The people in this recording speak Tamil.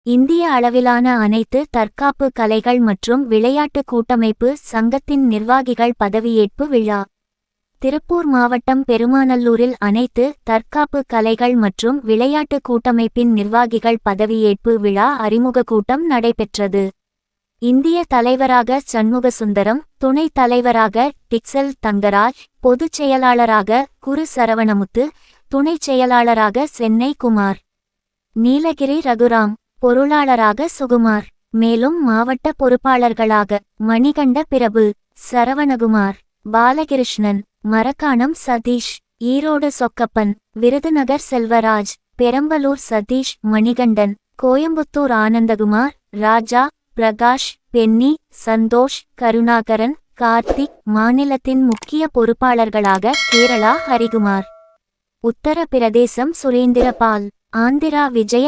இந்திய அளவிலான அனைத்து தற்காப்பு கலைகள் மற்றும் விளையாட்டு கூட்டமைப்பு சங்கத்தின் நிர்வாகிகள் பதவியேற்பு விழா. திருப்பூர் மாவட்டம் பெருமாநல்லூரில் அனைத்து தற்காப்பு கலைகள் மற்றும் விளையாட்டு கூட்டமைப்பின் நிர்வாகிகள் பதவியேற்பு விழா அறிமுக கூட்டம் நடைபெற்றது. இந்திய தலைவராக சண்முகசுந்தரம், துணைத் தலைவராக டிக்சல் தங்கராஜ், பொதுச் செயலாளராக குரு சரவணமுத்து, துணைச் செயலாளராக சென்னை குமார், நீலகிரி ரகுராம், பொருளாளராக சுகுமார், மேலும் மாவட்ட பொறுப்பாளர்களாக மணிகண்ட பிரபு, சரவணகுமார், பாலகிருஷ்ணன், மரக்காணம் சதீஷ், ஈரோடு சொக்கப்பன், விருதுநகர் செல்வராஜ், பெரம்பலூர் சதீஷ் மணிகண்டன், கோயம்புத்தூர் ஆனந்தகுமார், ராஜா, பிரகாஷ், பென்னி, சந்தோஷ், கருணாகரன், கார்த்திக், மாநிலத்தின் முக்கிய பொறுப்பாளர்களாக கேரளா ஹரிகுமார், உத்தர பிரதேசம் சுரேந்திர பால், ஆந்திரா விஜய